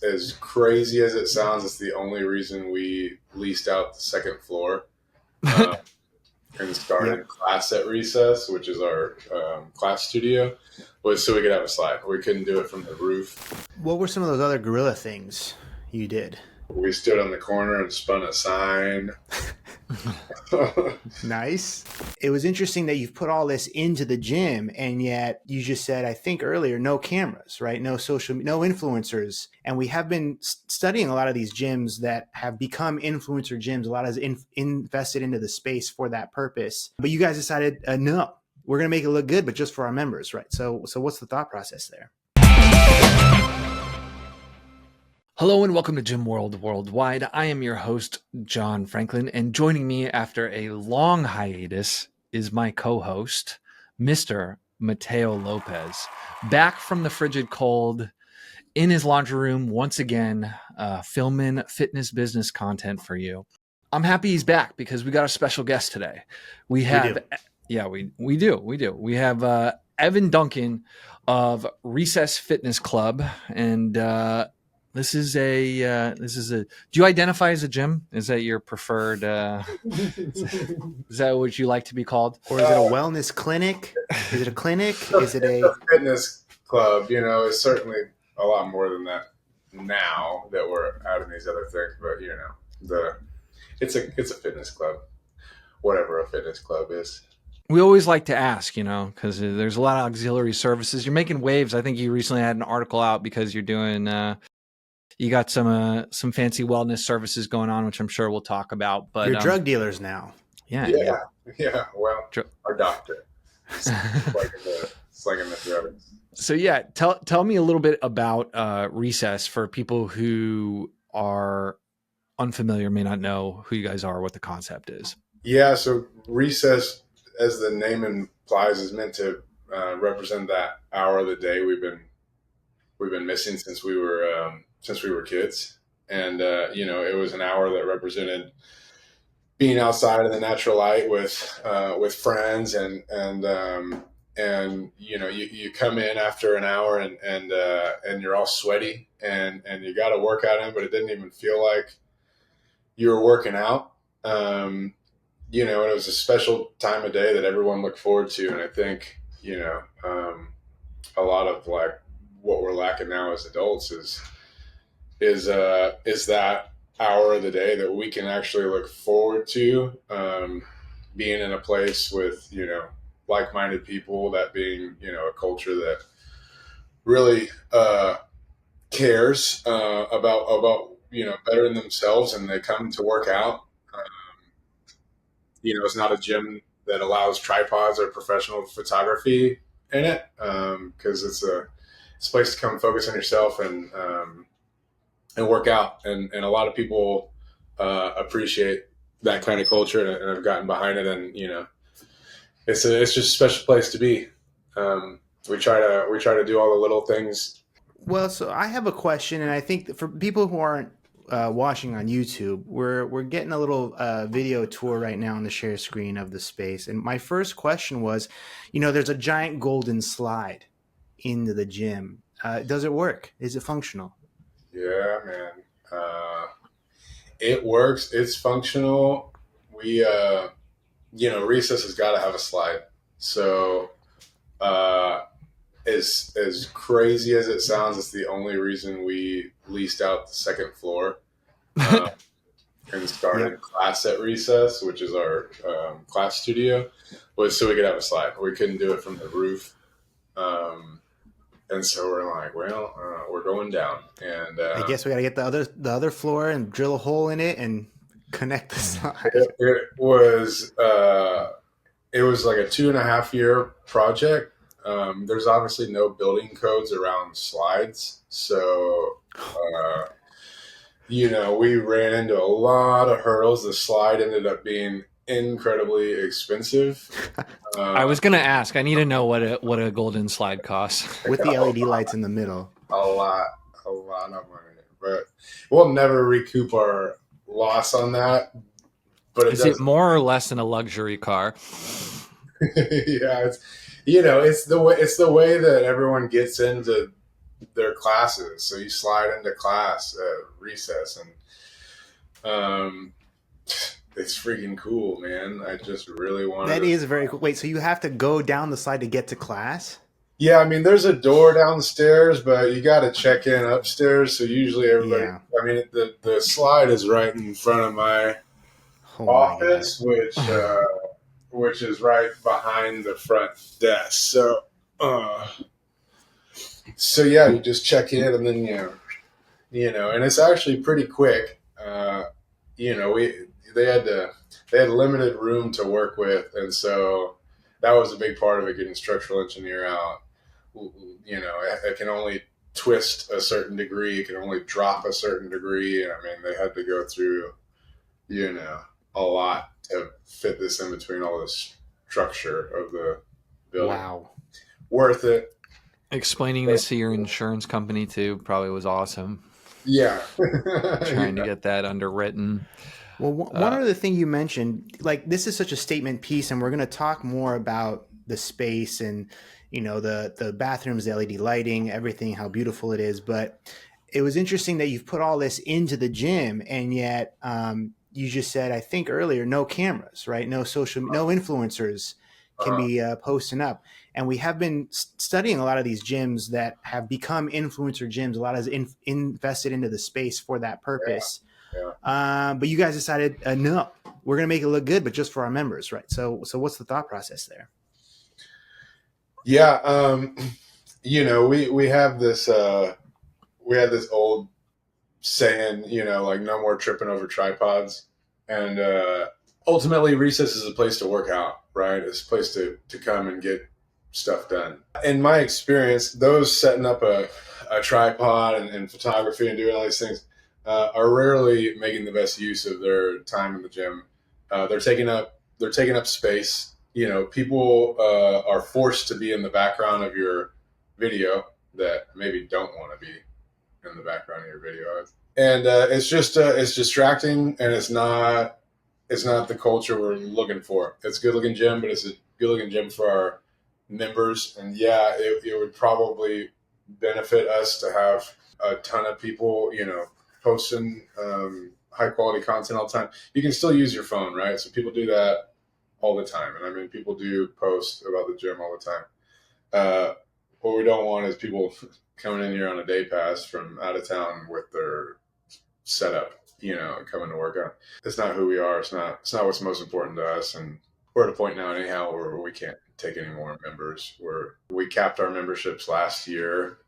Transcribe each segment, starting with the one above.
As crazy as it sounds, it's the only reason we leased out the second floor uh, and started Yep. class at recess, which is our class studio, was so we could have a slide. We couldn't do it from the roof. What were some of those other gorilla things you did? We stood on the corner and spun a sign. Nice. It was interesting that you've put all this into the gym, and yet you just said, I think earlier, no cameras, right? No no influencers. And we have been studying a lot of these gyms that have become influencer gyms. A lot is invested into the space for that purpose. But you guys decided, no, we're going to make it look good, but just for our members, right? So what's the thought process there? Hello and welcome to Gym World Worldwide. I am your host, John Franklin, and joining me after a long hiatus is my co-host, Mr. Mateo Lopez, back from the frigid cold in his laundry room once again, filming fitness business content for you. I'm happy he's back because we got a special guest today. We do. We have Evan Duncan of Recess Fitness Club, and This is a. Do you identify as a gym? Is that your preferred? Is that what you like to be called? Or is it a wellness clinic? Is it a clinic? Is it a fitness club? You know, it's certainly a lot more than that now that we're adding these other things. But you know, it's a fitness club, whatever a fitness club is. We always like to ask, because there's a lot of auxiliary services. You're making waves. I think you recently had an article out because you're doing. You got some fancy wellness services going on, which I'm sure we'll talk about. But you're drug dealers now. Yeah. Well, our doctor. It's like in the drugs. So yeah, tell me a little bit about Recess for people who are unfamiliar, may not know who you guys are, what the concept is. Yeah, so Recess, as the name implies, is meant to represent that hour of the day we've been missing since we were kids. And it was an hour that represented being outside in the natural light with friends and you come in after an hour and you're all sweaty and you got a workout in, but it didn't even feel like you were working out. And it was a special time of day that everyone looked forward to. And I think, a lot of like what we're lacking now as adults is that hour of the day that we can actually look forward to, being in a place with, like-minded people, that being, a culture that really cares about bettering themselves, and they come to work out. It's not a gym that allows tripods or professional photography in it, because it's a place to come focus on yourself and work out. And a lot of people appreciate that kind of culture and have gotten behind it. And, it's just a special place to be. We try to do all the little things. Well, so I have a question, and I think that for people who aren't watching on YouTube, we're getting a little video tour right now on the share screen of the space. And my first question was, there's a giant golden slide into the gym. Does it work? Is it functional? Yeah, man. It works. It's functional. We, Recess has got to have a slide. So, as crazy as it sounds, it's the only reason we leased out the second floor and started class at Recess, which is our class studio, was so we could have a slide. We couldn't do it from the roof. And so we're like, well, we're going down, and I guess we got to get the other floor and drill a hole in it and connect the slide. It was like a 2.5 year project. There's obviously no building codes around slides, so we ran into a lot of hurdles. The slide ended up being incredibly expensive. I was going to ask. I need to know what a golden slide costs with the LED lights in the middle. A lot of money, but we'll never recoup our loss on that. But is it more or less than a luxury car? Yeah, it's the way that everyone gets into their classes. So you slide into class at recess, and it's freaking cool, man. I just really wanted That to. is very cool. Wait, so you have to go down the slide to get to class? Yeah, I mean, there's a door downstairs, but you got to check in upstairs. So usually everybody, Yeah. I mean, the slide is right in front of my Oh my god. office, which is right behind the front desk. Uh, so yeah, you just check in, and then and it's actually pretty quick. We they had limited room to work with, and so that was a big part of it. Getting structural engineer out, it can only twist a certain degree, it can only drop a certain degree, and I mean they had to go through you know a lot to fit this in between all this structure of the building. Wow. Worth it. Explaining this to your insurance company too probably was awesome. Yeah. Trying to get that underwritten. Well, one other thing you mentioned, like this is such a statement piece, and we're going to talk more about the space and the bathrooms, the LED lighting, everything, how beautiful it is. But it was interesting that you've put all this into the gym, and yet you just said, I think earlier, no cameras, right? No no influencers can be posting up. And we have been studying a lot of these gyms that have become influencer gyms. A lot is invested into the space for that purpose. Yeah. But you guys decided, no, we're going to make it look good, but just for our members, right? So what's the thought process there? Yeah. We have this old saying, like no more tripping over tripods. And ultimately, recess is a place to work out, right? It's a place to come and get stuff done. In my experience, those setting up a tripod and photography and doing all these things are rarely making the best use of their time in the gym. They're taking up space. People are forced to be in the background of your video that maybe don't want to be in the background of your video, and it's distracting, and it's not the culture we're looking for. It's a good looking gym, but it's a good looking gym for our members, and yeah, it would probably benefit us to have a ton of people, posting high quality content all the time. You can still use your phone, right? So people do that all the time, and I mean, people do post about the gym all the time. What we don't want is people coming in here on a day pass from out of town with their setup, coming to work out. It's not who we are. It's not what's most important to us. And we're at a point now, anyhow, where we can't take any more members. We capped our memberships last year,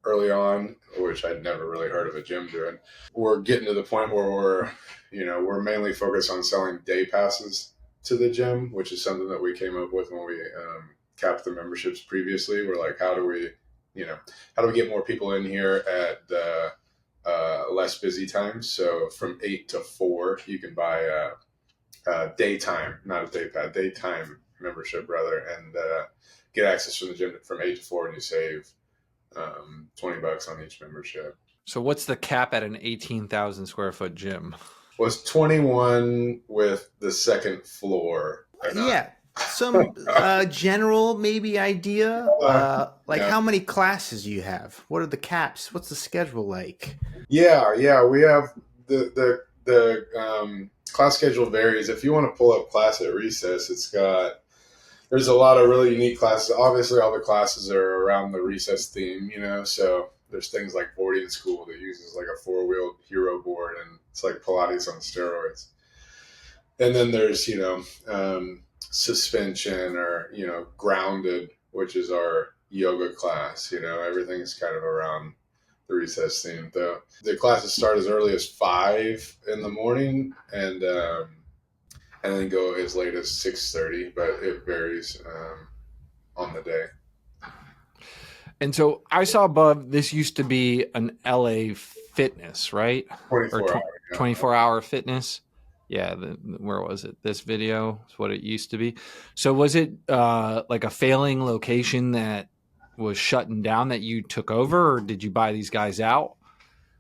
early on, which I'd never really heard of a gym doing. We're getting to the point where we're mainly focused on selling day passes to the gym, which is something that we came up with when we capped the memberships previously. We're like, how do we get more people in here at the less busy times? So from 8 to 4, you can buy daytime, not a day pad, daytime membership rather, and get access from the gym from 8 to 4, and you save $20 on each membership. So what's the cap at an 18,000 square foot gym? Was 21 with the second floor. Yeah. Some general maybe idea, how many classes you have? What are the caps? What's the schedule like? Yeah, we have the class schedule varies. If you want to pull up class at recess, there's a lot of really unique classes. Obviously, all the classes are around the recess theme, so there's things like boarding school that uses like a 4-wheeled hero board, and it's like Pilates on steroids. And then there's, suspension, or, grounded, which is our yoga class. Everything's kind of around the recess theme. The classes start as early as 5 in the morning, and then go as late as 6:30, but it varies on the day. And so I saw above, this used to be an LA Fitness, right? 24-hour fitness. Yeah. Where was it? This video is what it used to be. So was it like a failing location that was shutting down that you took over, or did you buy these guys out?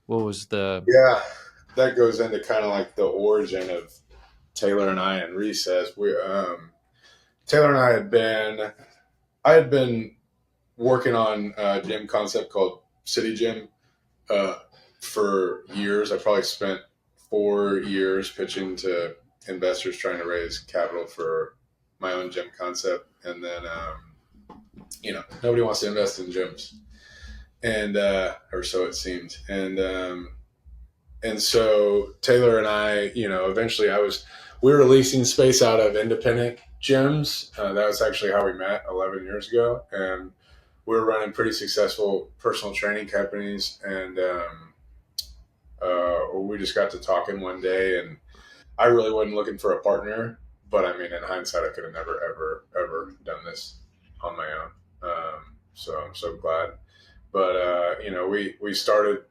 What was the... Yeah, that goes into kind of like the origin of Taylor and I in recess. Taylor and I had been working on a gym concept called City Gym uh, for years. I probably spent 4 years pitching to investors trying to raise capital for my own gym concept. And then, nobody wants to invest in gyms. And, or so it seemed. And so Taylor and I, eventually we were leasing space out of independent gyms. That was actually how we met 11 years ago. And we were running pretty successful personal training companies. And we just got to talking one day. And I really wasn't looking for a partner. But I mean, in hindsight, I could have never, ever, ever done this on my own. So I'm so glad. But, we started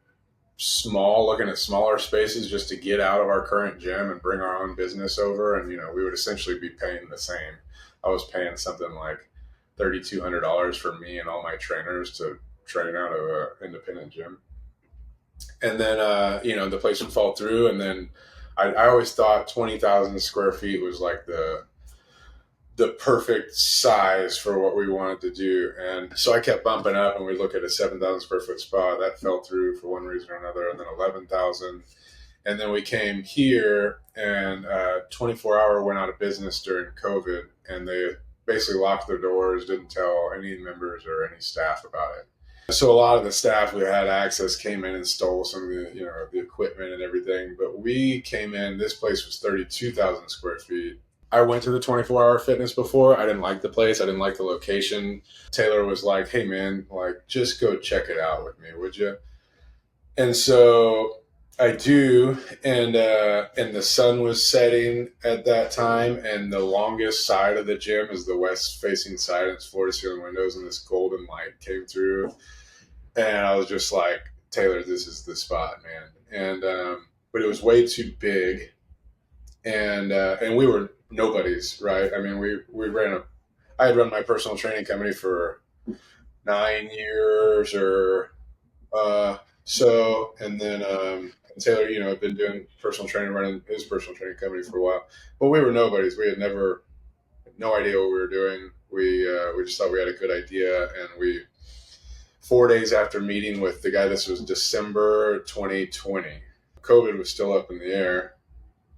small, looking at smaller spaces just to get out of our current gym and bring our own business over. And, we would essentially be paying the same. I was paying something like $3,200 for me and all my trainers to train out of an independent gym. And then, the place would fall through. And then I always thought 20,000 square feet was like the perfect size for what we wanted to do. And so I kept bumping up, and we look at a 7,000 square foot spot that fell through for one reason or another, and then 11,000. And then we came here, and 24 Hour went out of business during COVID, and they basically locked their doors, didn't tell any members or any staff about it. So a lot of the staff who had access came in and stole some of the equipment and everything. But we came in, this place was 32,000 square feet. I went to the 24 Hour Fitness before. I didn't like the place. I didn't like the location. Taylor was like, hey man, like just go check it out with me, would you? And so I do. And the sun was setting at that time. And the longest side of the gym is the west facing side. It's floor to ceiling windows, and this golden light came through. And I was just like, Taylor, this is the spot, man. And, but it was way too big. And we were nobodies, right? I mean, I had run my personal training company for 9 years or so. And then, and Taylor, had been doing personal training, running his personal training company for a while, but we were nobodies. We had no idea what we were doing. We just thought we had a good idea. And 4 days after meeting with the guy, this was December 2020, COVID was still up in the air.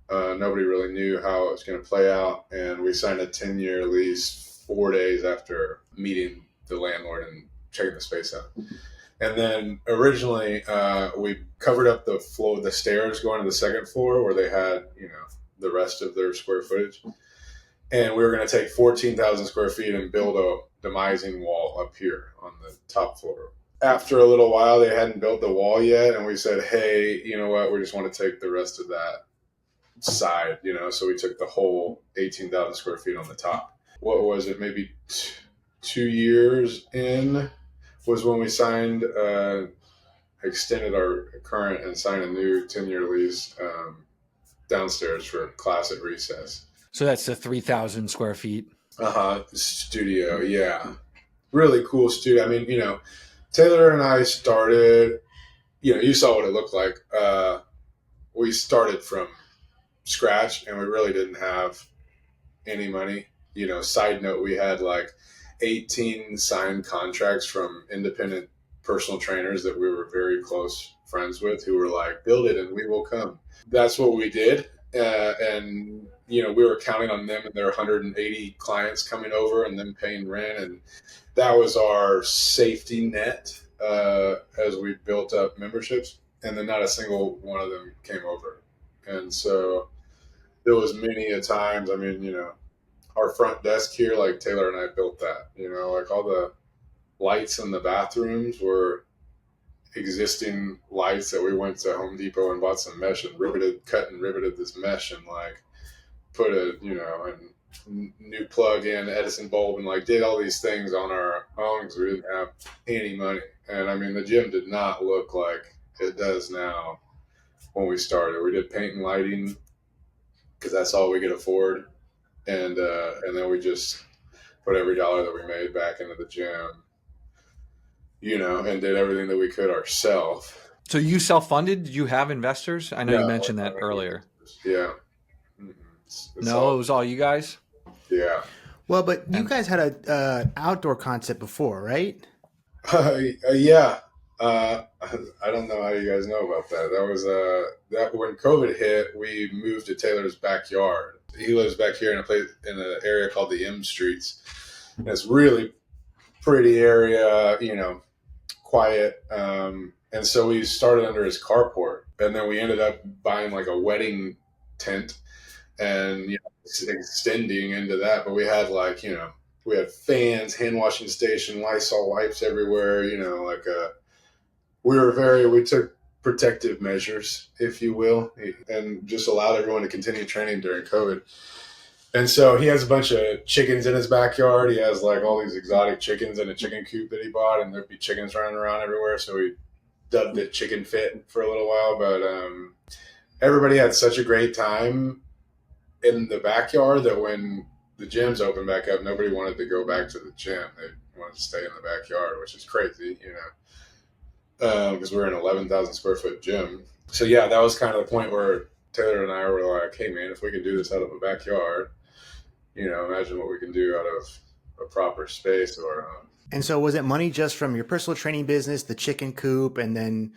Nobody really knew how it was going to play out, and we signed a 10-year lease 4 days after meeting the landlord and checking the space out. And then originally, we covered up the stairs going to the second floor where they had, the rest of their square footage. And we were going to take 14,000 square feet and build a demising wall up here on the top floor. After a little while, they hadn't built the wall yet, and we said, hey, you know what, we just want to take the rest of that side, so we took the whole 18,000 square feet on the top. What was it, maybe 2 years in was when we extended our current and signed a new 10-year lease downstairs for class at recess. So that's the 3,000 square feet. Studio. Yeah. Really cool studio. I mean, Taylor and I started, you saw what it looked like. We started from scratch, and we really didn't have any money. Side note, we had like 18 signed contracts from independent personal trainers that we were very close friends with, who were like, build it and we will come. That's what we did. And we were counting on them and their 180 clients coming over and them paying rent, and that was our safety net as we built up memberships. And then not a single one of them came over. And so there was many a times, I mean, our front desk here, like Taylor and I built that, like all the lights in the bathrooms were existing lights that we went to Home Depot and bought some mesh and cut and riveted this mesh and like put a new plug in Edison bulb and like did all these things on our own because we didn't have any money. And I mean, the gym did not look like it does now when we started. We did paint and lighting because that's all we could afford. And then we just put every dollar that we made back into the gym, and did everything that we could ourselves. So you self-funded? Did you have investors? I know you mentioned that earlier. Yeah. It was all you guys? Yeah. Well, but you guys had a outdoor concept before, right? Yeah. I don't know how you guys know about that. That was that when COVID hit, we moved to Taylor's backyard. He lives back here in a place in an area called the M Streets. And it's really pretty area, quiet. And so we started under his carport, and then we ended up buying like a wedding tent and extending into that. But we had we had fans, hand washing station, Lysol wipes everywhere. We took protective measures, if you will, and just allowed everyone to continue training during COVID. And so he has a bunch of chickens in his backyard. He has like all these exotic chickens in a chicken coop that he bought, and there'd be chickens running around everywhere. So we dubbed it Chicken Fit for a little while. But everybody had such a great time in the backyard that when the gyms opened back up, nobody wanted to go back to the gym. They wanted to stay in the backyard, which is crazy, because we're an 11,000 square foot gym. So yeah, that was kind of the point where Taylor and I were like, hey man, if we can do this out of a backyard, imagine what we can do out of a proper space. And so was it money just from your personal training business, the chicken coop, and then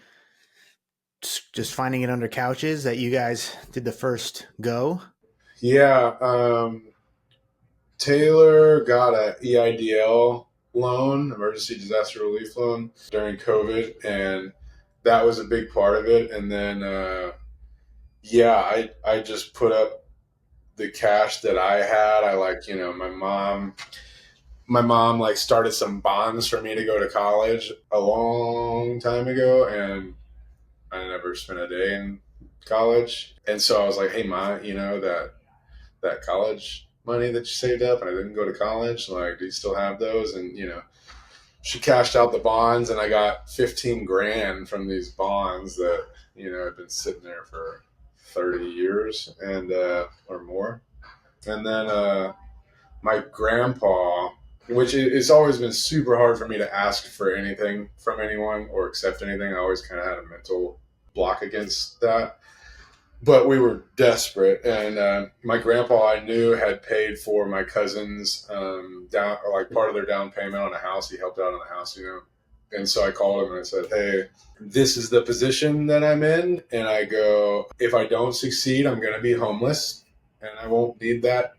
just finding it under couches that you guys did the first go? Yeah. Taylor got a EIDL loan, emergency disaster relief loan, during COVID, and that was a big part of it. And then, I just put up the cash that I had. My mom like started some bonds for me to go to college a long time ago, and I never spent a day in college. And so I was like, hey ma, that college money that you saved up and I didn't go to college, like, do you still have those? And she cashed out the bonds, and I got 15 grand from these bonds that had been sitting there for 30 years and or more. And then my grandpa, which it's always been super hard for me to ask for anything from anyone or accept anything. I always kind of had a mental block against that. But we were desperate, and my grandpa, I knew, had paid for my cousins down, or like part of their down payment on a house. He helped out on a house, And so I called him and I said, hey, this is the position that I'm in. And I go, if I don't succeed, I'm going to be homeless and I won't need that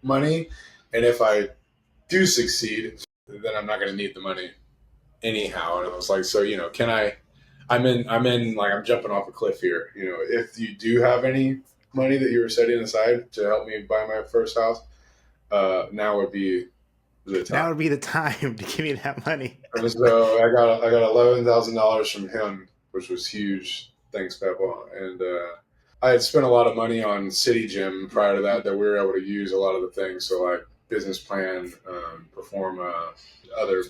money. And if I do succeed, then I'm not going to need the money anyhow. And I was like, so, I'm jumping off a cliff here. If you do have any money that you were setting aside to help me buy my first house, now would be the time. Now would be the time to give me that money. And so I got $11,000 from him, which was huge. Thanks, Peppa. And I had spent a lot of money on City Gym prior to that we were able to use a lot of the things. So like business plan, perform other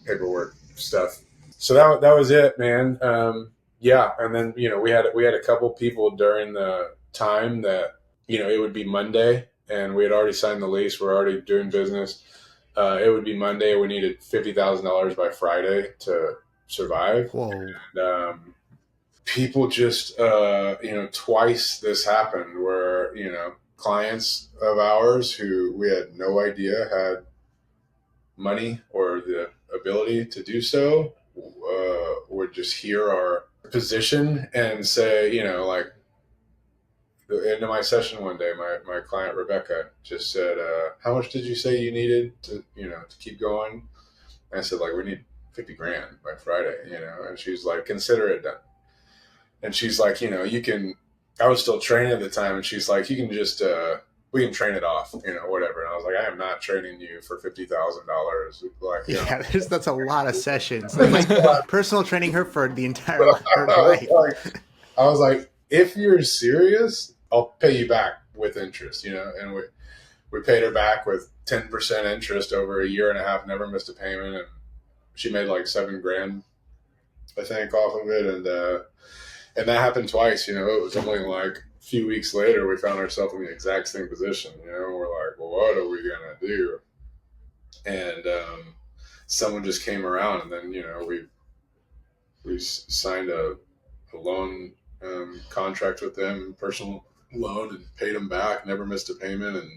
paperwork stuff. So that was it, man. And then we had a couple people during the time that it would be Monday, and we had already signed the lease. We're already doing business. It would be Monday. We needed $50,000 by Friday to survive. Whoa! And people just twice this happened where clients of ours who we had no idea had money or the ability to do so would just hear our position and say, into my session one day, my client Rebecca just said, how much did you say you needed to keep going? And I said, like, we need 50 grand by Friday, and she's like, consider it done. And she's like, I was still training at the time, and she's like, you can just we can train it off, whatever. And I was like, I am not training you for $50,000. Like, that's a lot of sessions. Like personal training her for the entire life. I was like, if you're serious, I'll pay you back with interest, And we paid her back with 10% interest over a year and a half. Never missed a payment, and she made like $7 grand, I think, off of it. And that happened twice. It was only like a few weeks later we found ourselves in the exact same position. We're like, well, what are we gonna do? And someone just came around, and then we signed a loan contract with them, personal loan, and paid them back. Never missed a payment, and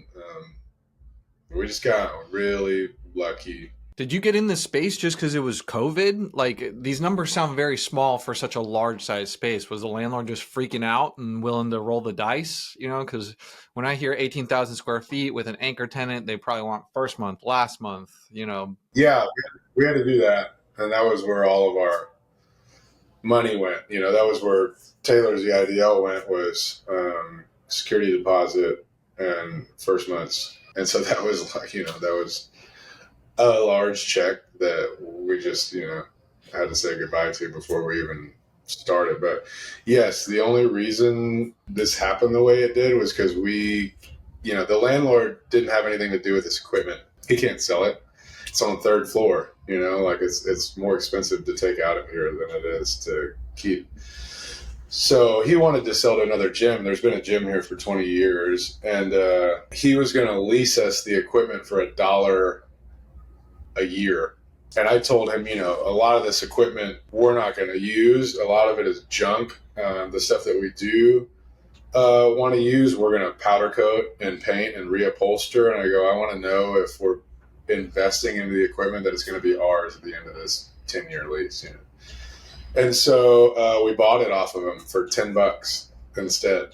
we just got really lucky Did you get in the space just because it was COVID? Like, these numbers sound very small for such a large size space. Was the landlord just freaking out and willing to roll the dice? You know, because when I hear 18,000 square feet with an anchor tenant, they probably want first month, last month, you know. Yeah, we had to do that, and that was where all of our money went. You know, that was where Taylor's the IDL went, was security deposit and first months, and so that was like, you know, that was a large check that we just, you know, had to say goodbye to before we even started. But yes, the only reason this happened the way it did was because we, you know, the landlord didn't have anything to do with this equipment. He can't sell it. It's on the third floor, you know, like it's more expensive to take out of here than it is to keep. So he wanted to sell to another gym. There's been a gym here for 20 years, and he was going to lease us the equipment for $1 a year. And I told him, you know, a lot of this equipment we're not going to use. A lot of it is junk. The stuff that we do want to use, we're going to powder coat and paint and reupholster. And I go, I want to know if we're investing into the equipment that it's going to be ours at the end of this 10-year lease. You know? And so we bought it off of him for $10 instead.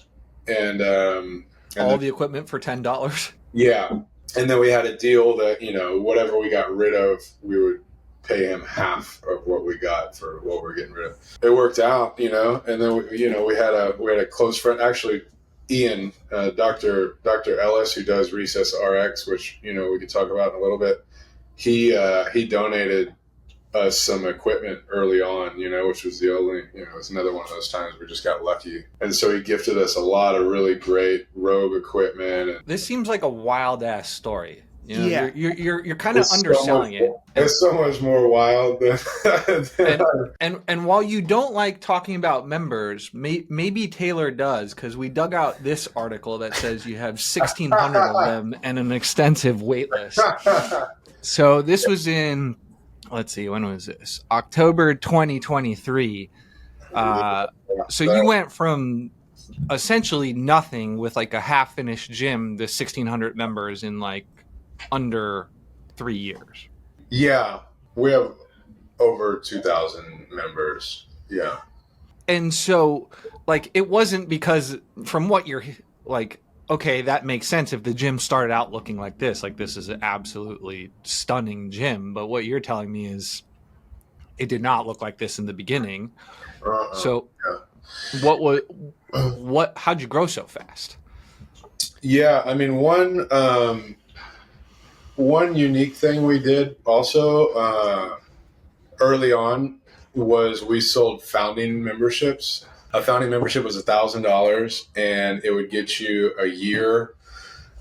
And All then, the equipment for $10. yeah. And then we had a deal that, you know, whatever we got rid of, we would pay him half of what we got for what we're getting rid of. It worked out, you know. And then we had a close friend, actually, Ian, Dr. Ellis, who does Recess RX, which, you know, we could talk about in a little bit. He donated us some equipment early on, you know, which was the only, you know, it's another one of those times we just got lucky. And so he gifted us a lot of really great Rogue equipment. And This seems like a wild ass story. You know, Yeah. you're kind of underselling it. It's so much more wild than And while you don't like talking about members, maybe Taylor does, because we dug out this article that says you have 1,600 of them and an extensive wait list. So this was in, let's see, when was this? October 2023. So you went from essentially nothing with like a half-finished gym to 1,600 members in like under 3 years. Yeah, we have over 2,000 members. Yeah. And so, like, it wasn't because, from what you're like, okay, that makes sense if the gym started out looking like this is an absolutely stunning gym. But what you're telling me is it did not look like this in the beginning. So yeah. How'd you grow so fast? Yeah, I mean, one unique thing we did also early on was we sold founding memberships. A founding membership was $1,000, and it would get you a year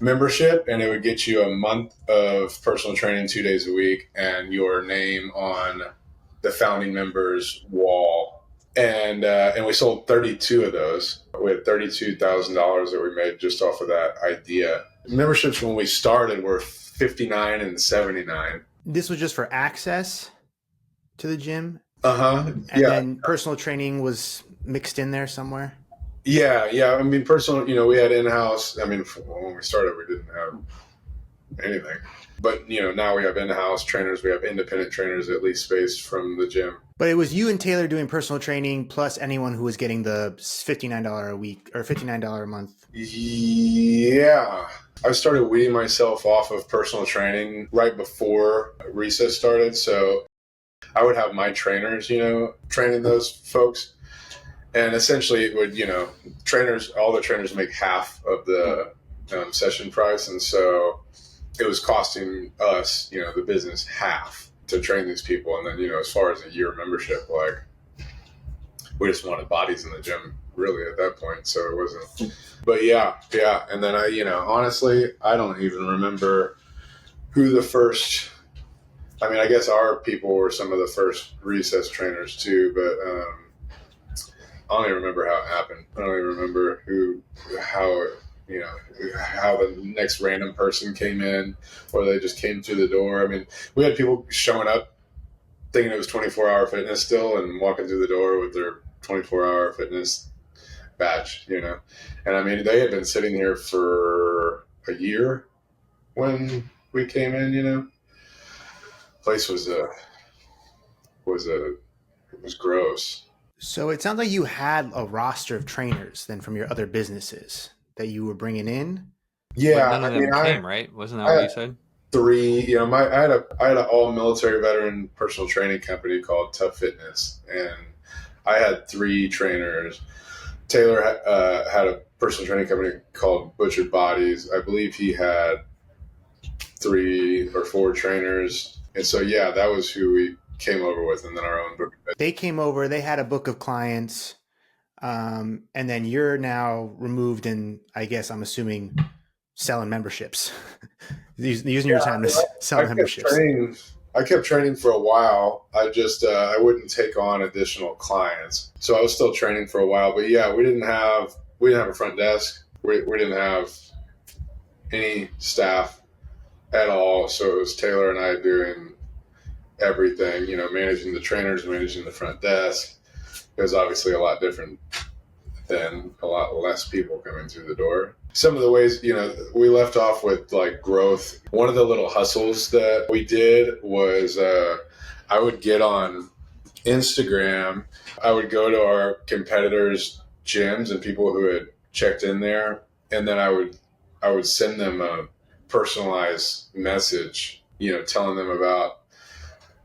membership, and it would get you a month of personal training 2 days a week and your name on the founding members wall. And we sold 32 of those. We had $32,000 that we made just off of that idea. Memberships when we started were $59 and $79. This was just for access to the gym? And yeah. Then personal training was mixed in there somewhere? Yeah. I mean, personal, you know, we had in-house. I mean, when we started, we didn't have anything. But, you know, now we have in-house trainers. We have independent trainers that lease space from the gym. But it was you and Taylor doing personal training plus anyone who was getting the $59 a week or $59 a month. Yeah. I started weaning myself off of personal training right before Recess started. So I would have my trainers, you know, training those folks. And essentially it would, you know, all the trainers make half of the session price. And so it was costing us, you know, the business half to train these people. And then, you know, as far as a year membership, like we just wanted bodies in the gym really at that point. So it wasn't, but yeah. And then I, you know, honestly, I don't even remember who the first, I mean, I guess our people were some of the first Recess trainers too, but I don't even remember how it happened. I don't even remember how the next random person came in, or they just came through the door. I mean, we had people showing up thinking it was 24-hour fitness still and walking through the door with their 24-hour fitness badge, you know. And I mean, they had been sitting here for a year when we came in, you know. Place it was gross. So it sounds like you had a roster of trainers then from your other businesses that you were bringing in. But Yeah, none of I mean, them came, right? Wasn't that I what had you said? three. You know, I had an all military veteran personal training company called Tough Fitness, and I had three trainers. Taylor had a personal training company called Butchered Bodies. I believe he had three or four trainers, and so yeah, that was who we came over with, and then our own book. They came over, they had a book of clients, and then you're now removed and I guess I'm assuming selling memberships, using your time to sell I kept memberships. training. I kept training for a while. I just I wouldn't take on additional clients, so I was still training for a while. But yeah, we didn't have a front desk. We didn't have any staff at all. So it was Taylor and I doing everything. You know, managing the trainers, managing the front desk. It was obviously a lot different than a lot less people coming through the door. Some of the ways, you know, we left off with like growth. One of the little hustles that we did was I would get on Instagram. I would go to our competitors' gyms and people who had checked in there, and then I would send them a personalized message, you know, telling them about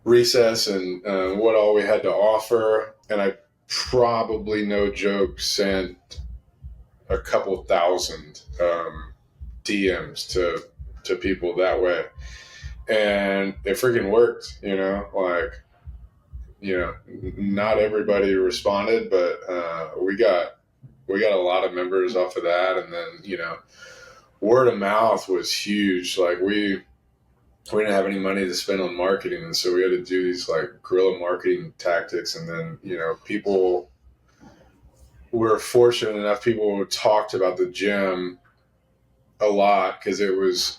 recess and what all we had to offer. And I probably, no joke, sent a couple thousand DMs to people that way, and it freaking worked. You know, like, you know, not everybody responded, but we got a lot of members off of that, and then, you know, word of mouth was huge. Like we didn't have any money to spend on marketing, and so we had to do these like guerrilla marketing tactics, and then, you know, people were fortunate enough, people talked about the gym a lot because it was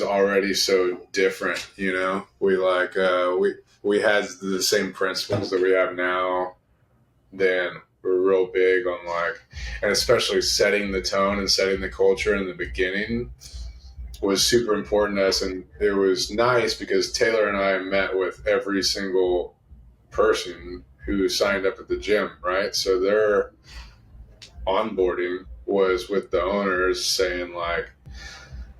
already so different. You know, we had the same principles that we have now. Then we're real big on like, and especially setting the tone and setting the culture in the beginning was super important to us. And it was nice because Taylor and I met with every single person who signed up at the gym, right? So their onboarding was with the owners saying like,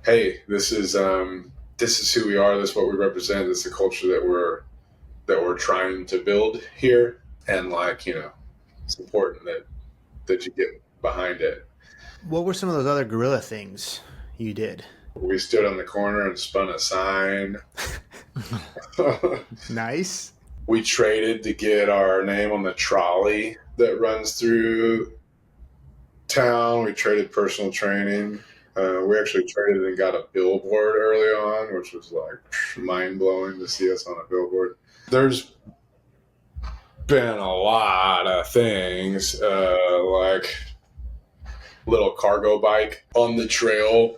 hey, this is who we are, this is what we represent, this is the culture that we're trying to build here. And like, you know, it's important that you get behind it. What were some of those other guerrilla things you did? We stood on the corner and spun a sign. Nice. We traded to get our name on the trolley that runs through town. We traded personal training. We actually traded and got a billboard early on, which was like mind blowing to see us on a billboard. There's been a lot of things, like little cargo bike on the trail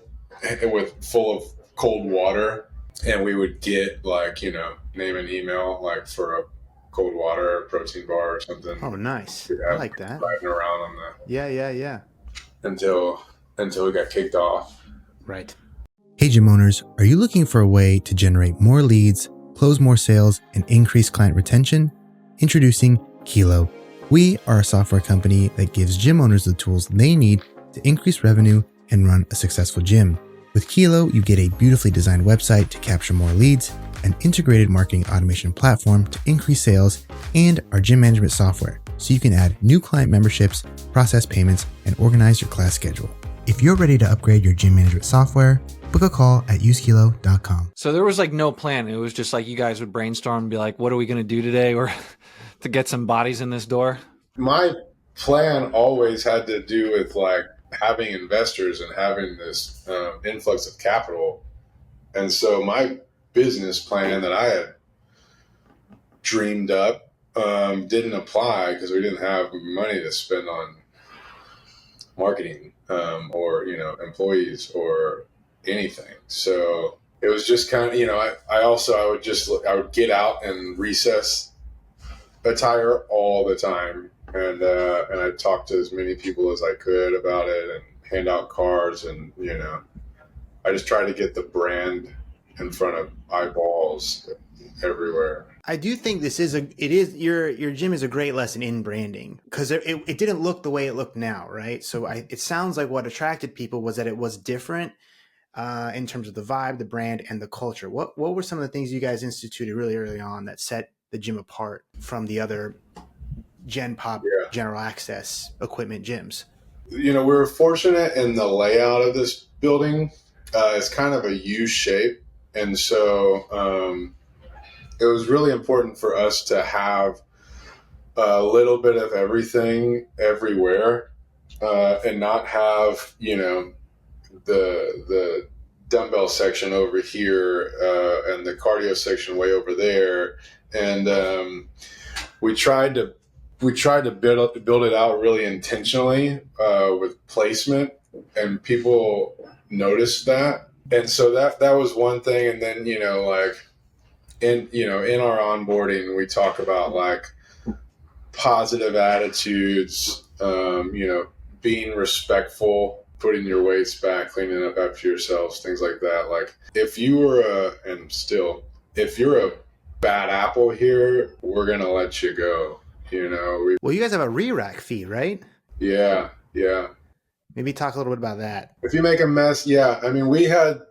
with full of cold water, and we would get like, you know, name and email like for a cold water or protein bar or something. Oh, nice. I like that. Riding around on the Yeah. until we got kicked off. Right. Hey gym owners, are you looking for a way to generate more leads, close more sales, and increase client retention? Introducing Kilo. We are a software company that gives gym owners the tools they need to increase revenue and run a successful gym. With Kilo, you get a beautifully designed website to capture more leads, an integrated marketing automation platform to increase sales, and our gym management software so you can add new client memberships, process payments, and organize your class schedule. If you're ready to upgrade your gym management software, book a call at usekilo.com. So there was like no plan. It was just like you guys would brainstorm and be like, what are we going to do today or to get some bodies in this door? My plan always had to do with like having investors and having this influx of capital. And so my business plan that I had dreamed up didn't apply because we didn't have money to spend on marketing or, you know, employees or anything. So it was just kind of, you know, I would get out and recess attire all the time, and I'd talk to as many people as I could about it and hand out cards, and, you know, I just tried to get the brand in front of eyeballs everywhere. I do think your gym is a great lesson in branding, because it didn't look the way it looked now, right? So it sounds like what attracted people was that it was different in terms of the vibe, the brand, and the culture. What were some of the things you guys instituted really early on that set the gym apart from the other Gen Pop Yeah. general access equipment gyms? We were fortunate in the layout of this building. It's kind of a U shape. And so it was really important for us to have a little bit of everything everywhere, and not have, the dumbbell section over here, and the cardio section way over there. And we tried to build it out really intentionally, with placement, and people noticed that. And so that was one thing. And then, in our onboarding, we talk about like positive attitudes, being respectful, putting your weights back, cleaning up after yourselves, things like that. Like if you're a bad apple here, we're going to let you go. Well, you guys have a re-rack fee, right? Yeah. Maybe talk a little bit about that. If you make a mess, yeah. I mean, we had,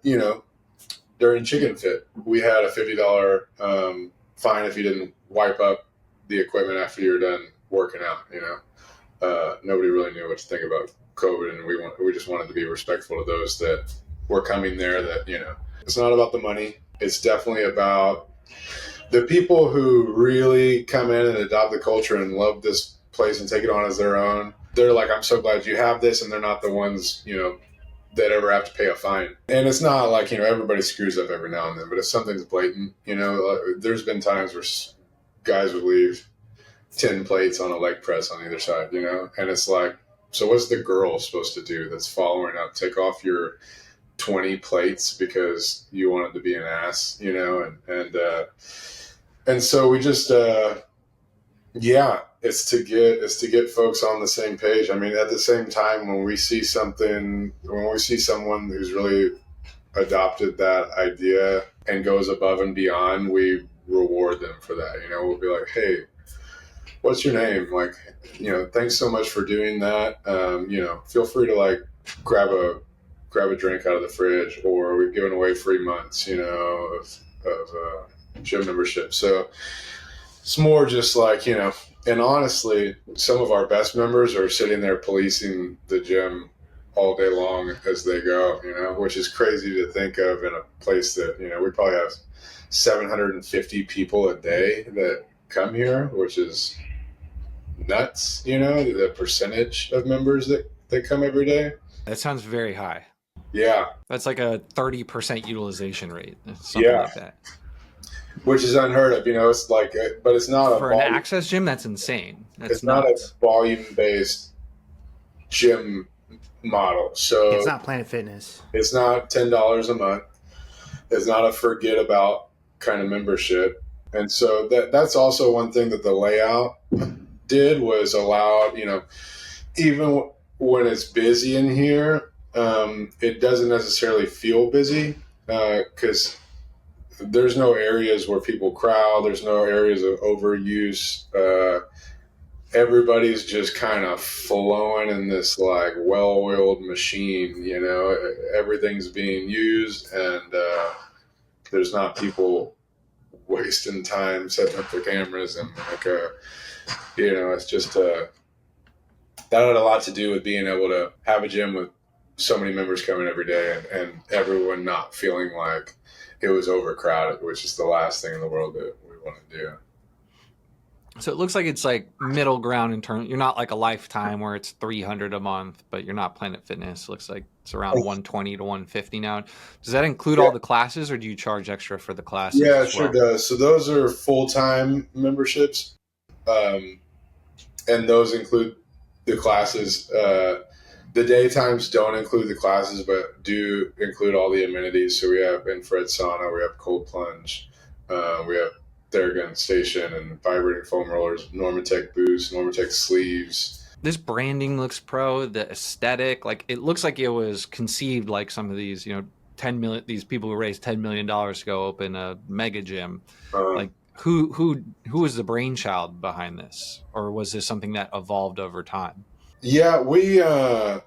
during Chicken Fit, we had a $50 fine if you didn't wipe up the equipment after you're done working out. Nobody really knew what to think about COVID, and we just wanted to be respectful to those that were coming there. That it's not about the money. It's definitely about the people who really come in and adopt the culture and love this place and take it on as their own. They're like, I'm so glad you have this, and they're not the ones that ever have to pay a fine. And it's not like everybody screws up every now and then, but if something's blatant, there's been times where guys would leave 10 plates on a leg press on either side, and it's like, so what's the girl supposed to do that's following up? Take off your 20 plates because you wanted to be an ass, and so we just it's to get folks on the same page. I mean, at the same time, when we see someone who's really adopted that idea and goes above and beyond, we reward them for that. We'll be like, hey, what's your name? Like, thanks so much for doing that. Feel free to like grab a drink out of the fridge, or we've given away free months, of gym membership. So it's more just like, and honestly, some of our best members are sitting there policing the gym all day long as they go, which is crazy to think of in a place that, we probably have 750 people a day that come here, which is nuts, the percentage of members that come every day. That sounds very high. Yeah. That's like a 30% utilization rate, something like that. Which is unheard of, it's like, but it's not for an access gym. That's insane. It's not a volume-based gym model. So it's not Planet Fitness. It's not $10 a month. It's not a forget about kind of membership. And so that's also one thing that the layout did, was allow, even when it's busy in here, it doesn't necessarily feel busy, because there's no areas where people crowd. There's no areas of overuse. Everybody's just kind of flowing in this like well-oiled machine. Everything's being used, and there's not people wasting time setting up their cameras, and like it's just that had a lot to do with being able to have a gym with so many members coming every day, and everyone not feeling like it was overcrowded, which is the last thing in the world that we want to do. So it looks like it's like middle ground in terms. You're not like a Lifetime where it's $300 a month, but you're not Planet Fitness. It looks like it's around $120 to $150 now. Does that include all the classes, or do you charge extra for the classes? Yeah, it sure does. So those are full-time memberships, and those include the classes. The daytimes don't include the classes, but do include all the amenities. So we have infrared sauna, we have cold plunge, we have Theragun station and vibrating foam rollers, Normatec boots, Normatec sleeves. This branding looks pro. The aesthetic, like it looks like it was conceived like some of these, these people who raised $10 million to go open a mega gym. Um, Like who was the brainchild behind this, or was this something that evolved over time? yeah,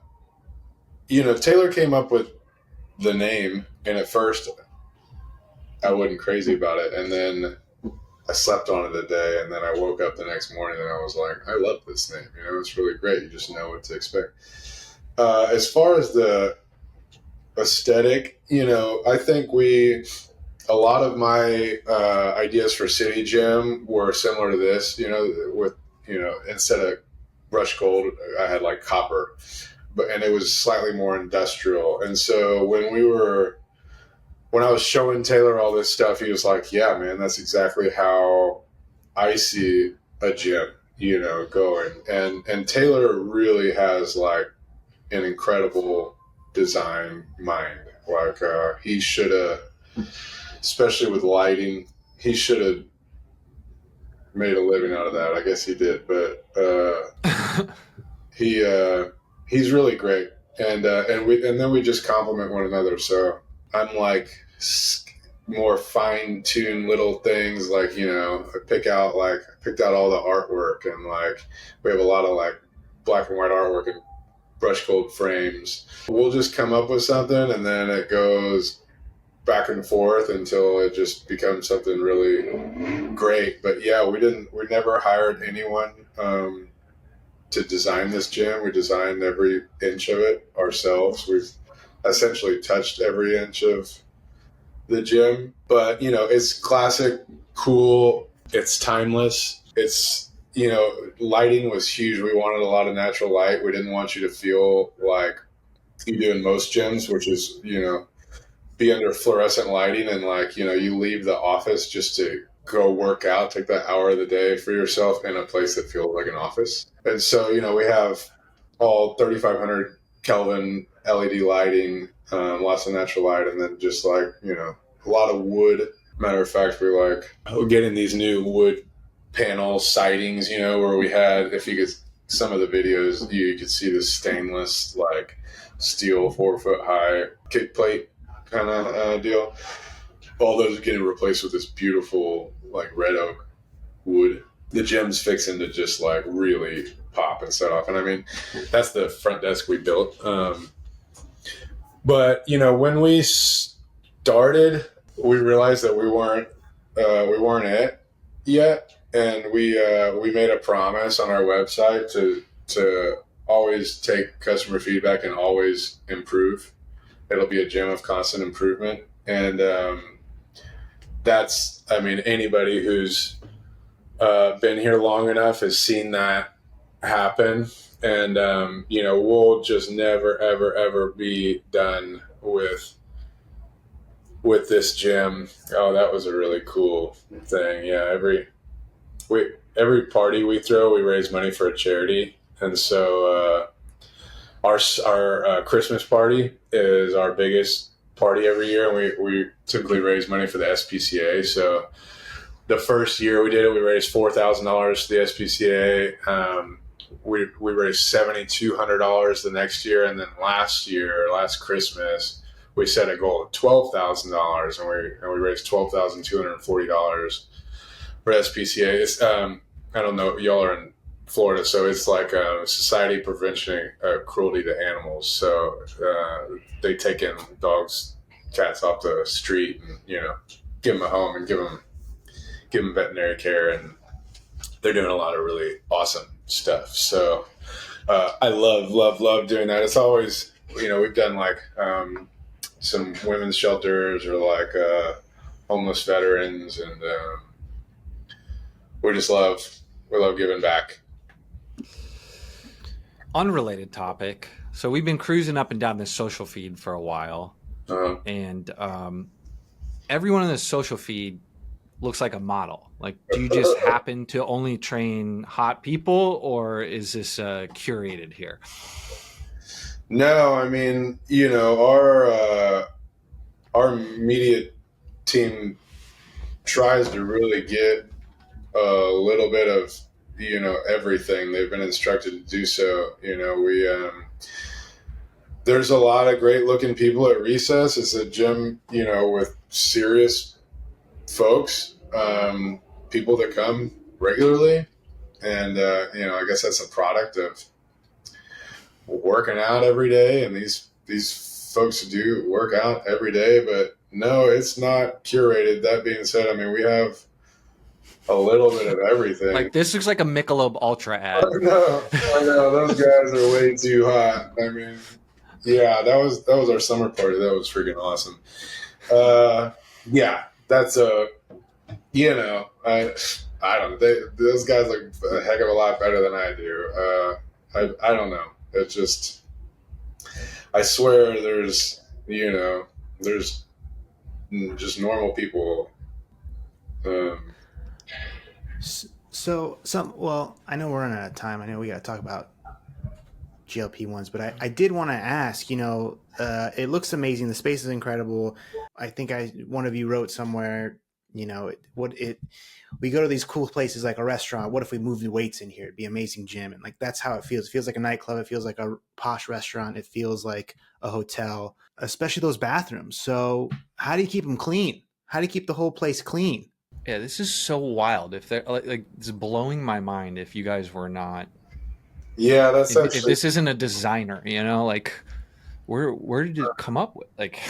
Taylor came up with the name, and at first I wasn't crazy about it, and then I slept on it a day, and then I woke up the next morning and I was like, I love this name. It's really great. You just know what to expect. As far as the aesthetic, I think a lot of my ideas for City Gym were similar to this, with, instead of brush gold, I had like copper, and it was slightly more industrial. And so when I was showing Taylor all this stuff, he was like, yeah, man, that's exactly how I see a gym, going. And Taylor really has like an incredible design mind. Like he should have, especially with lighting, he should have made a living out of that. I guess he did, but he's really great, and then we just complement one another. So I'm like more fine-tuned little things, like I picked out all the artwork, and like we have a lot of like black and white artwork and brush gold frames. We'll just come up with something, and then it goes back and forth until it just becomes something really great. But yeah, we never hired anyone to design this gym. We designed every inch of it ourselves. We've essentially touched every inch of the gym, but it's classic, cool, it's timeless. It's, lighting was huge. We wanted a lot of natural light. We didn't want you to feel like you do in most gyms, which is, be under fluorescent lighting and like, you leave the office just to go work out, take that hour of the day for yourself in a place that feels like an office. And so, we have all 3,500 Kelvin LED lighting, lots of natural light, and then just like, a lot of wood. Matter of fact, we're getting these new wood panel sightings, where we had, if you could, some of the videos, you could see the stainless, like steel 4-foot high kick plate kind of deal. All those are getting replaced with this beautiful like red oak wood. The gym's fixing to just like really pop and set off. And I mean, that's the front desk we built. But when we started, we realized that we weren't it yet, and we made a promise on our website to always take customer feedback and always improve. It'll be a gym of constant improvement, and that's, I mean, anybody who's been here long enough has seen that happen. And we'll just never ever be done with this gym. Oh, that was a really cool thing. Yeah, every party we throw, we raise money for a charity, and so our Christmas party is our biggest party every year, and we typically raise money for the SPCA. So the first year we did it, we raised $4,000 to the SPCA. We raised $7,200 the next year, and then last Christmas, we set a goal of $12,000, and we raised $12,240 for SPCA. It's, I don't know, y'all are in Florida, so it's like a Society Prevention Cruelty to Animals. So they take in dogs, cats off the street, and give them a home and give them veterinary care, and they're doing a lot of really awesome stuff. So I love doing that. It's always, we've done like some women's shelters or like homeless veterans, and we love giving back. Unrelated topic. So we've been cruising up and down this social feed for a while, and everyone in this social feed looks like a model. Like, do you just happen to only train hot people, or is this curated here? No, I mean, our media team tries to really get a little bit of everything. They've been instructed to do so. there's a lot of great looking people at Recess. It's a gym, with serious folks, people that come regularly. And, I guess that's a product of working out every day. And these folks do work out every day, but no, it's not curated. That being said, I mean, we have a little bit of everything. Like, this looks like a Michelob Ultra ad. I know. Those guys are way too hot. I mean, yeah, that was our summer party. That was freaking awesome. Yeah, that's I don't know. Those guys look a heck of a lot better than I do. I don't know. It's just, I swear there's just normal people. Well, I know we're running out of time. I know we got to talk about GLP-1s, but I did want to ask, it looks amazing. The space is incredible. I think one of you wrote somewhere, we go to these cool places like a restaurant. What if we moved the weights in here? It'd be an amazing gym. And like, that's how it feels. It feels like a nightclub. It feels like a posh restaurant. It feels like a hotel, especially those bathrooms. So how do you keep them clean? How do you keep the whole place clean? Yeah, this is so wild. If they're like, it's blowing my mind if you guys were not. Yeah, that's if this isn't a designer, like where did it come up with? Like,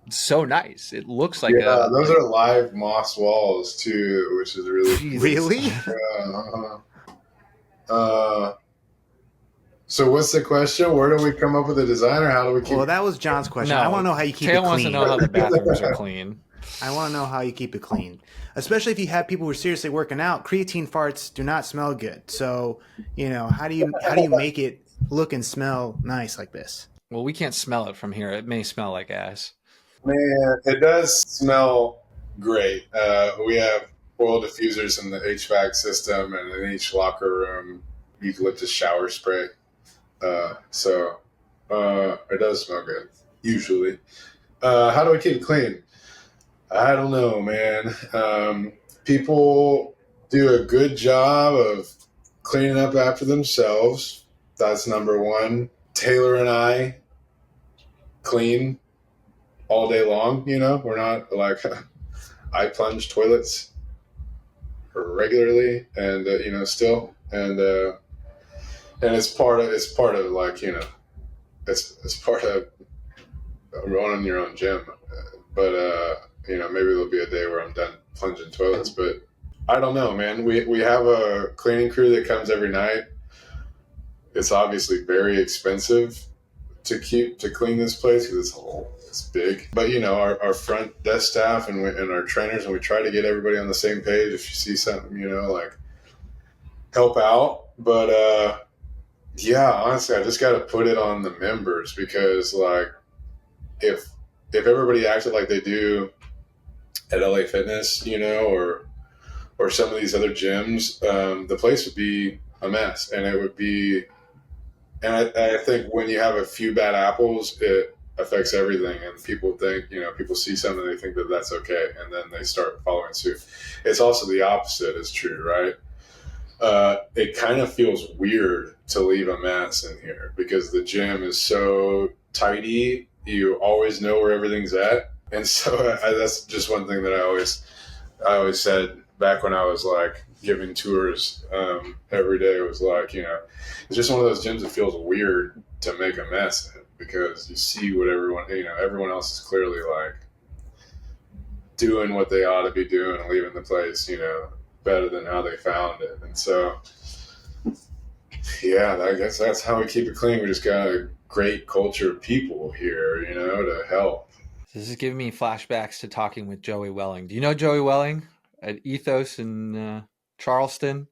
it's so nice. It looks like those are live moss walls too, which is really really. So what's the question? Where do we come up with a designer? How do we keep? Well, that was John's question. No, I want to know how you keep Taylor it clean. wants to know how the bathrooms are clean. I want to know how you keep it clean, especially if you have people who are seriously working out. Creatine farts do not smell good. So, how do you make it look and smell nice like this? Well, we can't smell it from here. It may smell like ass. Man, it does smell great. We have oil diffusers in the HVAC system, and in each locker room, eucalyptus shower spray. So it does smell good, usually. How do we keep it clean? I don't know, man. People do a good job of cleaning up after themselves. That's number one. Taylor and I clean all day long. We're not like I plunge toilets regularly, and still, and it's part of it's part of running your own gym. But maybe there'll be a day where I'm done plunging toilets. But I don't know, man. We have a cleaning crew that comes every night. It's obviously very expensive to clean this place because it's big. But our front desk staff and our trainers, and we try to get everybody on the same page. If you see something, help out. But yeah, honestly, I just got to put it on the members, because if everybody acted like they do at LA Fitness, or some of these other gyms, the place would be a mess, and it would be. And I think when you have a few bad apples, it affects everything, and people think, people see something, they think that that's okay, and then they start following suit. It's also the opposite is true, right? It kind of feels weird to leave a mess in here because the gym is so tidy. You always know where everything's at. And so that's just one thing that I always said back when I was giving tours every day. It was it's just one of those gyms that feels weird to make a mess in, because you see what everyone else is clearly doing what they ought to be doing and leaving the place, better than how they found it. And so, yeah, I guess that's how we keep it clean. We just got a great culture of people here, to help. This is giving me flashbacks to talking with Joey Welling. Do you know Joey Welling at Ethos in Charleston?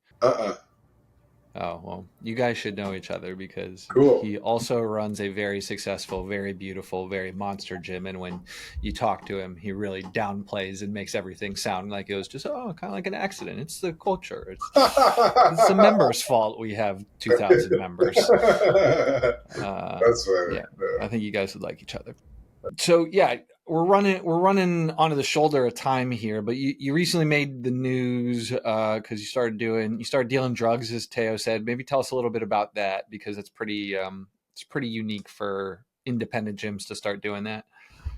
Oh, well, you guys should know each other, because cool. He also runs a very successful, very beautiful, very monster gym. And when you talk to him, he really downplays and makes everything sound like it was just, kind of like an accident. It's the culture. It's the members' fault we have 2,000 members. That's funny. Yeah, I think you guys would like each other. So, yeah, we're running onto the shoulder of time here, but you recently made the news because you started dealing drugs, as Teo said. Maybe tell us a little bit about that, because it's pretty It's pretty unique for independent gyms to start doing that.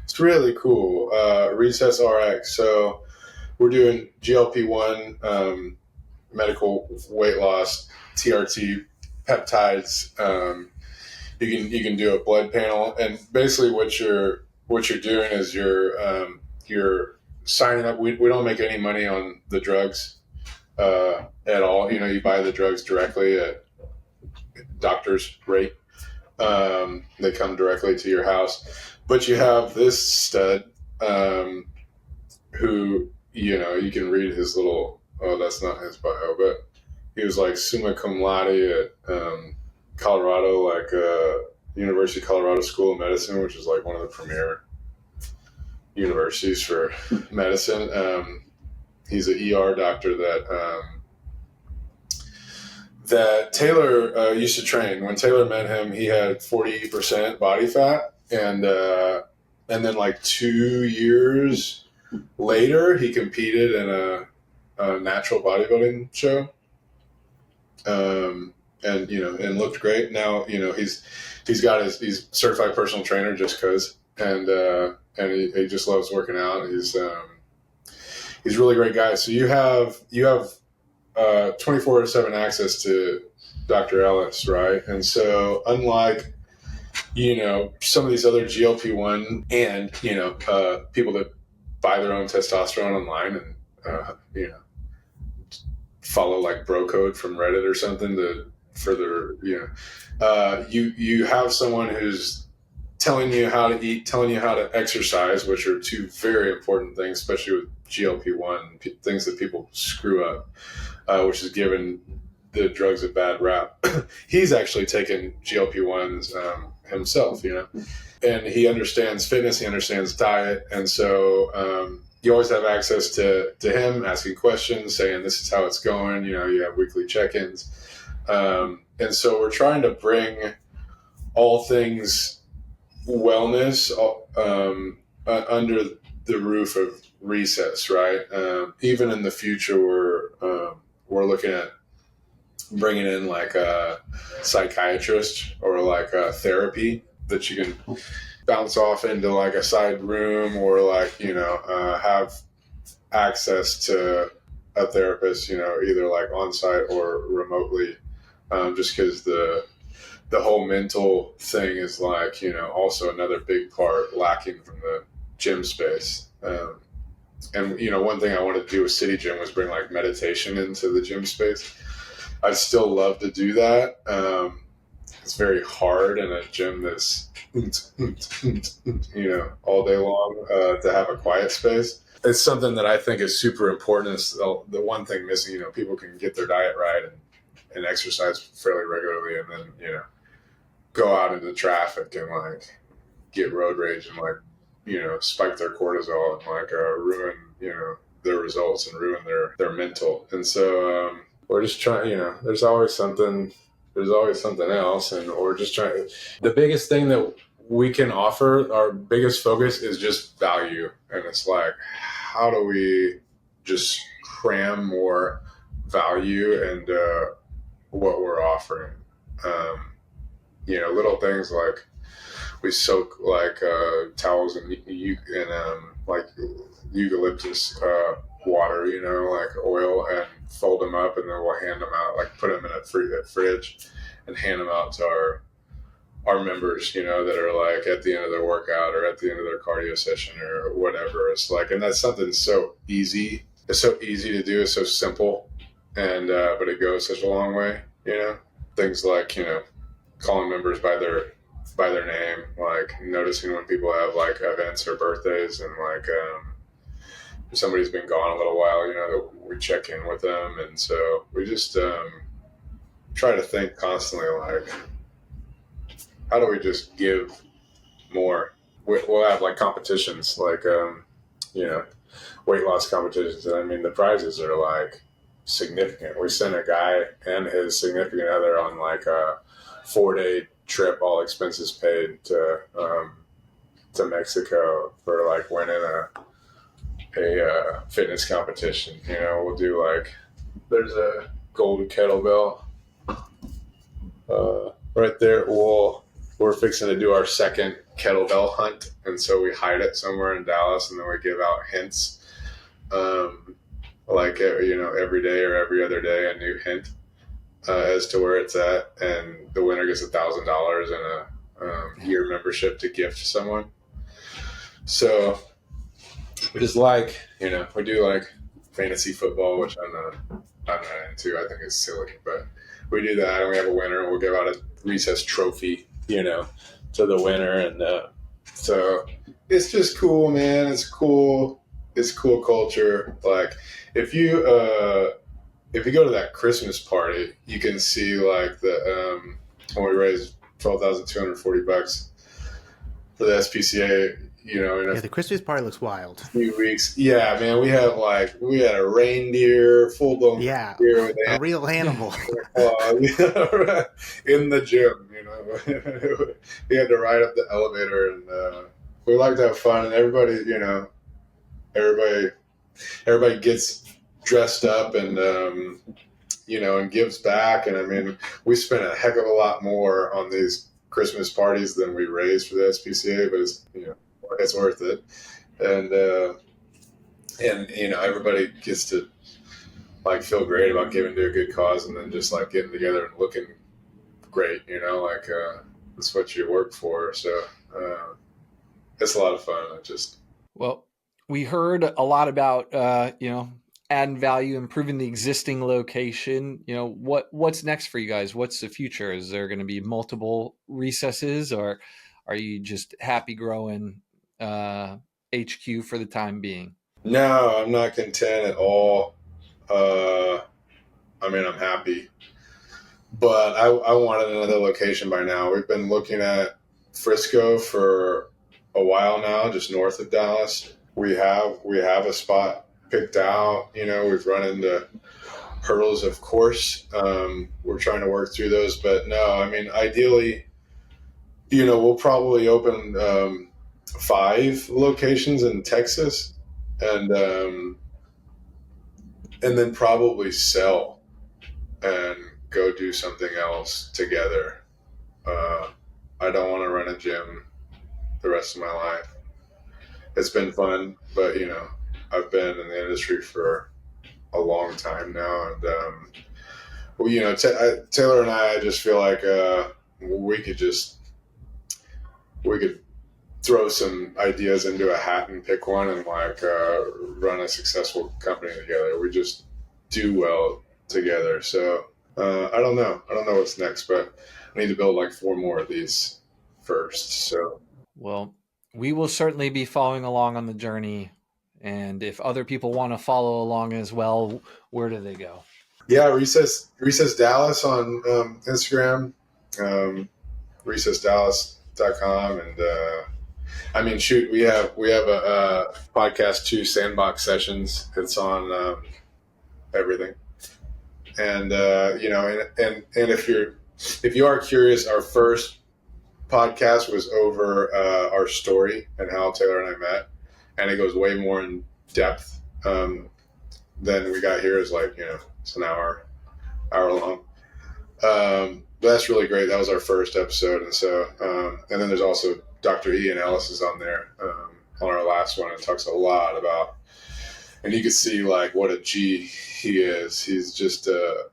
It's really cool. Recess RX. So we're doing GLP-1, medical weight loss, TRT, peptides. You can do a blood panel, and basically what you're doing is you're signing up. We don't make any money on the drugs at all. You know, you buy the drugs directly at doctor's rate. They come directly to your house, but you have this stud who, you know, you can read his little. Oh, that's not his bio, but he was like summa cum laude at Colorado, like University of Colorado School of Medicine, which is like one of the premier universities for medicine. He's an ER doctor that Taylor used to train. When Taylor met him, he had 40% body fat, and then like 2 years later, he competed in a natural bodybuilding show. And you know, and looked great. Now, you know, he's certified personal trainer just cause, and he just loves working out. He's a really great guy. So you have 24/7 access to Dr. Ellis, right? And so unlike, you know, some of these other GLP-1 and, you know, people that buy their own testosterone online and, you know, follow like bro code from Reddit or something to further, you know, you have someone who's telling you how to eat, telling you how to exercise, which are two very important things, especially with GLP-1, things that people screw up, which is giving the drugs a bad rap. He's actually taken GLP-1s himself, you know, and he understands fitness, he understands diet, and so you always have access to him, asking questions, saying this is how it's going. You know, you have weekly check-ins, and so we're trying to bring all things wellness under the roof of Recess, right? Even in the future, we're looking at bringing in like a psychiatrist or like a therapy that you can bounce off into like a side room, or like, you know, have access to a therapist, you know, either like on site or remotely, just because the whole mental thing is like, you know, also another big part lacking from the gym space. And, you know, one thing I wanted to do with City Gym was bring like meditation into the gym space. I'd still love to do that. It's very hard in a gym that's, you know, all day long, to have a quiet space. It's something that I think is super important. It's the one thing missing. You know, people can get their diet right and exercise fairly regularly, and then, you know, go out into traffic and like get road rage and like, you know, spike their cortisol and like ruin, you know, their results and ruin their mental. And so we're just trying, you know, there's always something else, and we're just trying. The biggest thing that we can offer, our biggest focus is just value, and it's like, how do we just cram more value into what we're offering? You know, little things like we soak like towels and like eucalyptus water, you know, like oil, and fold them up, and then we'll hand them out, like put them in a fridge and hand them out to our members, you know, that are like at the end of their workout or at the end of their cardio session or whatever. It's like, and that's something so easy. It's so easy to do. It's so simple, and but it goes such a long way, you know. Things like, you know, calling members by their name, like noticing when people have like events or birthdays, and like if somebody's been gone a little while, you know, we check in with them. And so we just try to think constantly like, how do we just give more? We'll have like competitions, like you know, weight loss competitions, and I mean the prizes are like significant. We sent a guy and his significant other on like a 4-day trip, all expenses paid, to Mexico for like winning a fitness competition. You know, we'll do like, there's a golden kettlebell right there. We'll we're fixing to do our second kettlebell hunt, and so we hide it somewhere in Dallas, and then we give out hints, like every day or every other day, a new hint as to where it's at, and the winner gets $1,000 and a year membership to gift to someone. So we just we do like fantasy football, which I'm not into. I think it's silly, but we do that, and we have a winner, and we'll give out a recess trophy, to the winner, and so it's just cool, man. It's cool. It's cool culture. Like if you go to that Christmas party, you can see like the when we raised $12,240 for the SPCA. In the Christmas party looks wild. few weeks. Yeah, man, we had a reindeer, full blown reindeer with a real animal in the gym. We had to ride up the elevator, and we like to have fun, and everybody gets dressed up, and and gives back. And I mean, we spent a heck of a lot more on these Christmas parties than we raised for the SPCA, but it's worth it. And everybody gets to like feel great about giving to a good cause, and then just like getting together and looking great. That's what you work for. So it's a lot of fun. Well, we heard a lot about adding value, improving the existing location. What's next for you guys? What's the future? Is there going to be multiple recesses, or are you just happy growing HQ for the time being? No, I'm not content at all. I'm happy, but I wanted another location by now. We've been looking at Frisco for a while now, just north of Dallas. We have a spot picked out. We've run into hurdles, of course. We're trying to work through those, but no, ideally, we'll probably open 5 locations in Texas, and then probably sell and go do something else together. I don't want to run a gym the rest of my life. It's been fun, but I've been in the industry for a long time now, and Taylor and I just feel like we could throw some ideas into a hat and pick one, and run a successful company together. We just do well together. So I don't know what's next, but I need to build like 4 more of these first. So well, we will certainly be following along on the journey, and if other people want to follow along as well, where do they go? Yeah, Recess Dallas on Instagram, recessdallas.com, and we have a podcast too, Sandbox Sessions. It's on everything, and if you are curious, our first podcast was over our story and how Taylor and I met, and it goes way more in depth than we got here. Is it's an hour long. But that's really great. That was our first episode, and so and then there's also Dr. Ian Ellis is on there on our last one, and talks a lot about, and you can see like what a G he is. He's just a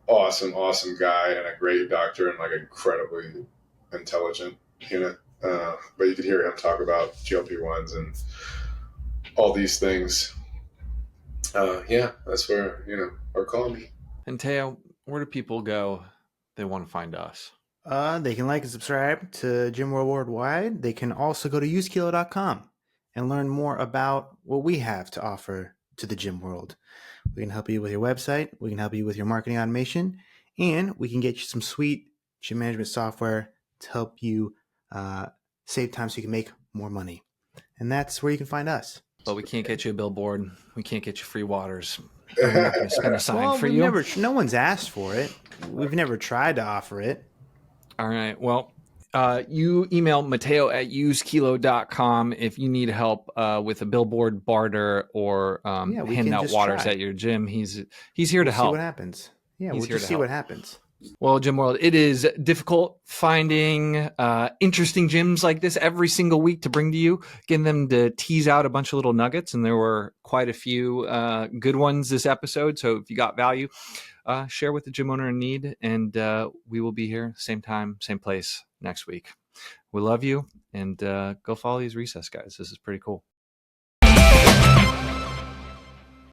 awesome guy and a great doctor, and like incredibly intelligent. But you could hear him talk about GLP-1s and all these things. That's where or call me. And Teo, where do people go? They want to find us. They can like and subscribe to Gym World Worldwide. They can also go to usekilo.com and learn more about what we have to offer to the gym world. We can help you with your website. We can help you with your marketing automation, and we can get you some sweet gym management software to help you save time so you can make more money. And that's where you can find us. But we can't get you a billboard. We can't get you free waters. We're not going to spend a sign for you. No one's asked for it. We've never tried to offer it. All right. Well, you email Mateo@usekilo.com if you need help with a billboard, barter, or handing out waters at your gym. He's here to help. See what happens. Yeah, we'll just see what happens. Well, Gym World, it is difficult finding interesting gyms like this every single week to bring to you, getting them to tease out a bunch of little nuggets. And there were quite a few good ones this episode. So if you got value, share with the gym owner in need. And we will be here same time, same place next week. We love you. And go follow these recess guys. This is pretty cool.